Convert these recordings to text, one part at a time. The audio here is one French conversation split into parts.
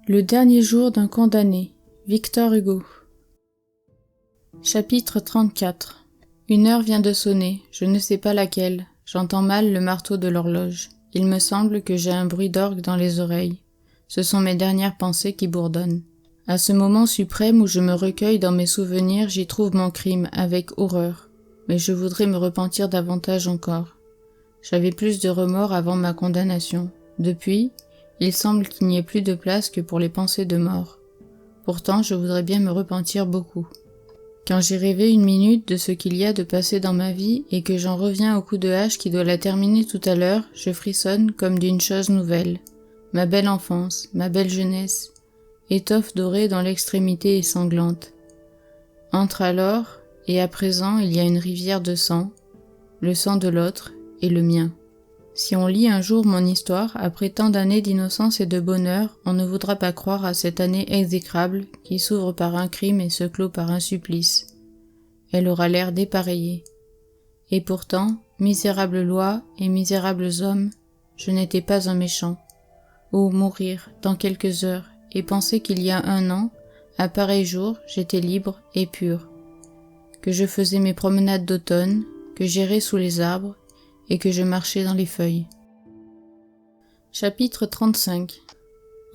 Le dernier jour d'un condamné. Victor Hugo. Chapitre 34. Une heure vient de sonner, je ne sais pas laquelle. J'entends mal le marteau de l'horloge. Il me semble que j'ai un bruit d'orgue dans les oreilles. Ce sont mes dernières pensées qui bourdonnent. À ce moment suprême où je me recueille dans mes souvenirs, j'y trouve mon crime avec horreur. Mais je voudrais me repentir davantage encore. J'avais plus de remords avant ma condamnation. Depuis, il semble qu'il n'y ait plus de place que pour les pensées de mort. Pourtant, je voudrais bien me repentir beaucoup. Quand j'ai rêvé une minute de ce qu'il y a de passé dans ma vie et que j'en reviens au coup de hache qui doit la terminer tout à l'heure, je frissonne comme d'une chose nouvelle. Ma belle enfance, ma belle jeunesse, étoffe dorée dans l'extrémité et sanglante. Entre alors et à présent, il y a une rivière de sang, le sang de l'autre et le mien. Si on lit un jour mon histoire, après tant d'années d'innocence et de bonheur, on ne voudra pas croire à cette année exécrable qui s'ouvre par un crime et se clôt par un supplice. Elle aura l'air dépareillée. Et pourtant, misérable loi et misérables hommes, je n'étais pas un méchant. Oh, mourir dans quelques heures et penser qu'il y a un an, à pareil jour, j'étais libre et pur. Que je faisais mes promenades d'automne, que j'errais sous les arbres, et que je marchais dans les feuilles. Chapitre 35.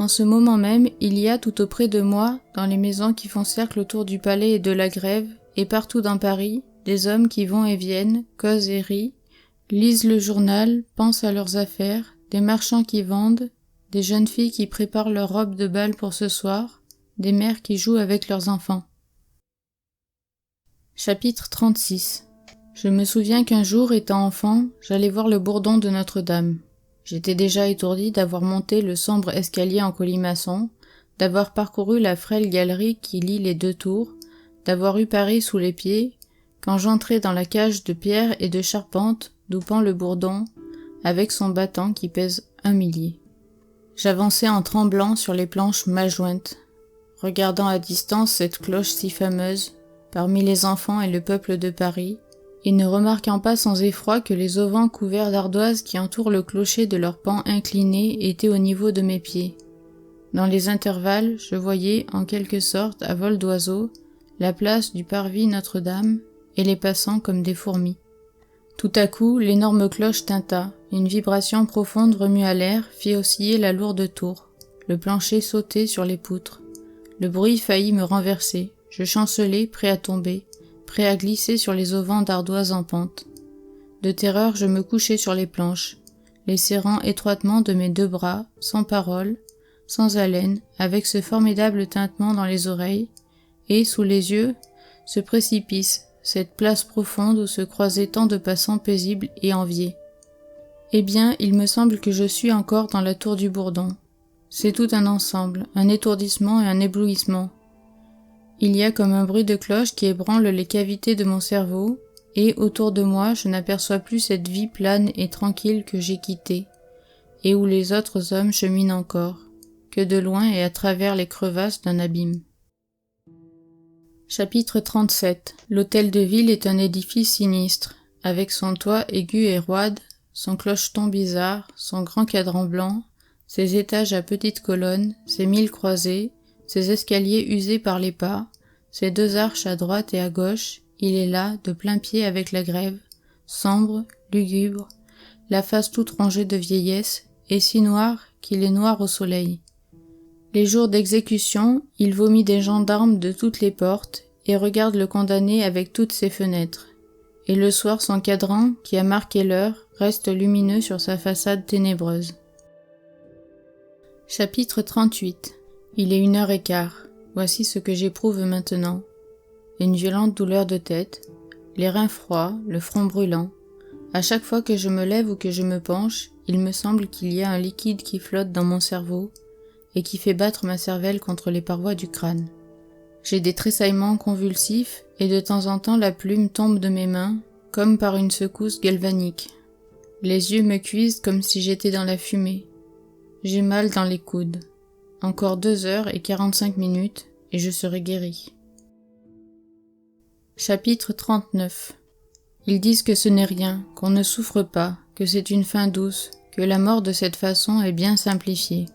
En ce moment même, il y a tout auprès de moi, dans les maisons qui font cercle autour du palais et de la Grève, et partout dans Paris, des hommes qui vont et viennent, causent et rient, lisent le journal, pensent à leurs affaires, des marchands qui vendent, des jeunes filles qui préparent leurs robes de bal pour ce soir, des mères qui jouent avec leurs enfants. Chapitre 36. Je me souviens qu'un jour, étant enfant, j'allais voir le bourdon de Notre-Dame. J'étais déjà étourdi d'avoir monté le sombre escalier en colimaçon, d'avoir parcouru la frêle galerie qui lie les deux tours, d'avoir eu Paris sous les pieds, quand j'entrai dans la cage de pierre et de charpente d'où pend le bourdon, avec son battant qui pèse 1 millier. J'avançai en tremblant sur les planches mal jointes, regardant à distance cette cloche si fameuse, parmi les enfants et le peuple de Paris, et ne remarquant pas sans effroi que les auvents couverts d'ardoises qui entourent le clocher de leurs pans inclinés étaient au niveau de mes pieds. Dans les intervalles, je voyais, en quelque sorte, à vol d'oiseau, la place du parvis Notre-Dame et les passants comme des fourmis. Tout à coup, l'énorme cloche tinta, une vibration profonde remua l'air, fit osciller la lourde tour. Le plancher sautait sur les poutres. Le bruit faillit me renverser. Je chancelai, prêt à tomber, prêt à glisser sur les auvents d'ardoises en pente. De terreur, je me couchai sur les planches, les serrant étroitement de mes 2 bras, sans parole, sans haleine, avec ce formidable tintement dans les oreilles, et, sous les yeux, ce précipice, cette place profonde où se croisaient tant de passants paisibles et enviés. Eh bien, il me semble que je suis encore dans la tour du Bourdon. C'est tout un ensemble, un étourdissement et un éblouissement. Il y a comme un bruit de cloche qui ébranle les cavités de mon cerveau, et autour de moi je n'aperçois plus cette vie plane et tranquille que j'ai quittée, et où les autres hommes cheminent encore, que de loin et à travers les crevasses d'un abîme. Chapitre 37. L'hôtel de ville est un édifice sinistre, avec son toit aigu et roide, son clocheton bizarre, son grand cadran blanc, ses étages à petites colonnes, ses 1000 croisées, ses escaliers usés par les pas, ses 2 arches à droite et à gauche, il est là, de plein pied avec la Grève, sombre, lugubre, la face toute rongée de vieillesse, et si noir qu'il est noir au soleil. Les jours d'exécution, il vomit des gendarmes de toutes les portes, et regarde le condamné avec toutes ses fenêtres. Et le soir, son cadran, qui a marqué l'heure, reste lumineux sur sa façade ténébreuse. Chapitre 38. Il est 1h15. Voici ce que j'éprouve maintenant. Une violente douleur de tête, les reins froids, le front brûlant. À chaque fois que je me lève ou que je me penche, il me semble qu'il y a un liquide qui flotte dans mon cerveau et qui fait battre ma cervelle contre les parois du crâne. J'ai des tressaillements convulsifs et de temps en temps la plume tombe de mes mains, comme par une secousse galvanique. Les yeux me cuisent comme si j'étais dans la fumée. J'ai mal dans les coudes. Encore 2h45 et je serai guéri. Chapitre 39. Ils disent que ce n'est rien, qu'on ne souffre pas, que c'est une fin douce, que la mort de cette façon est bien simplifiée.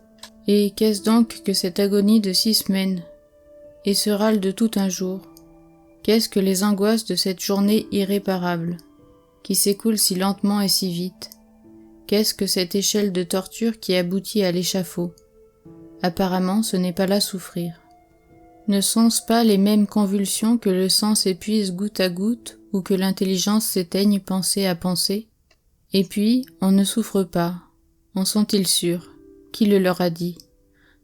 Et qu'est-ce donc que cette agonie de 6 semaines, et ce râle de tout un jour? Qu'est-ce que les angoisses de cette journée irréparable, qui s'écoule si lentement et si vite? Qu'est-ce que cette échelle de torture qui aboutit à l'échafaud? Apparemment, ce n'est pas là souffrir. Ne sont-ce pas les mêmes convulsions que le sang s'épuise goutte à goutte ou que l'intelligence s'éteigne pensée à pensée? Et puis, on ne souffre pas. En sont-ils sûrs? Qui le leur a dit?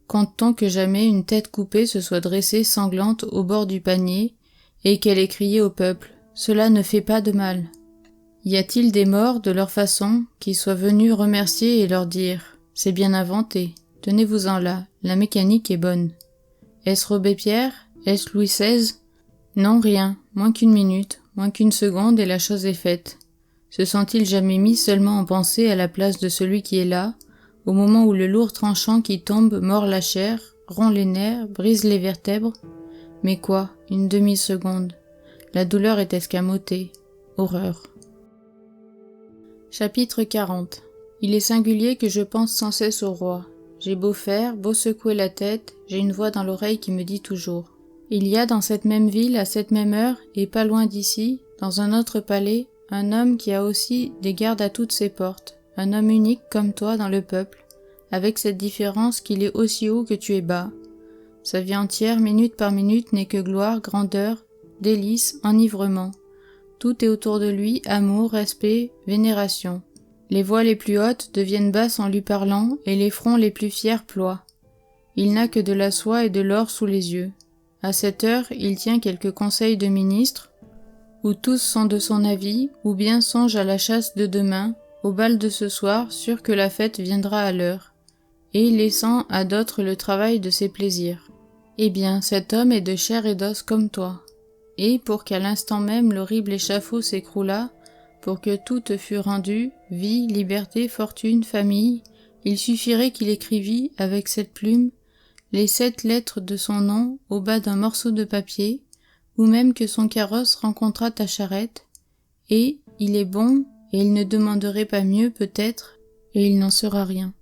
Compte-t-on que jamais une tête coupée se soit dressée sanglante au bord du panier et qu'elle ait crié au peuple « Cela ne fait pas de mal ». Y a-t-il des morts de leur façon qui soient venus remercier et leur dire « C'est bien inventé, tenez-vous-en là, la mécanique est bonne ». Est-ce Robespierre? Est-ce Louis XVI? Non, rien, moins qu'une minute, moins qu'une seconde et la chose est faite. Se sont-ils jamais mis seulement en pensée à la place de celui qui est là, au moment où le lourd tranchant qui tombe mord la chair, rompt les nerfs, brise les vertèbres? Mais quoi, une demi-seconde. La douleur est escamotée. Horreur. Chapitre 40. Il est singulier que je pense sans cesse au roi. J'ai beau faire, beau secouer la tête, j'ai une voix dans l'oreille qui me dit toujours. Il y a dans cette même ville, à cette même heure, et pas loin d'ici, dans un autre palais, un homme qui a aussi des gardes à toutes ses portes, un homme unique comme toi dans le peuple, avec cette différence qu'il est aussi haut que tu es bas. Sa vie entière, minute par minute, n'est que gloire, grandeur, délices, enivrement. Tout est autour de lui, amour, respect, vénération. Les voix les plus hautes deviennent basses en lui parlant, et les fronts les plus fiers ploient. Il n'a que de la soie et de l'or sous les yeux. À cette heure, il tient quelques conseils de ministres, où tous sont de son avis, ou bien songent à la chasse de demain, au bal de ce soir, sûr que la fête viendra à l'heure, et laissant à d'autres le travail de ses plaisirs. Eh bien, cet homme est de chair et d'os comme toi. Et pour qu'à l'instant même l'horrible échafaud s'écroulât, pour que tout te fût rendu, vie, liberté, fortune, famille, il suffirait qu'il écrivît, avec cette plume, les 7 lettres de son nom au bas d'un morceau de papier, ou même que son carrosse rencontrât ta charrette, et il est bon, et il ne demanderait pas mieux peut-être, et il n'en sera rien.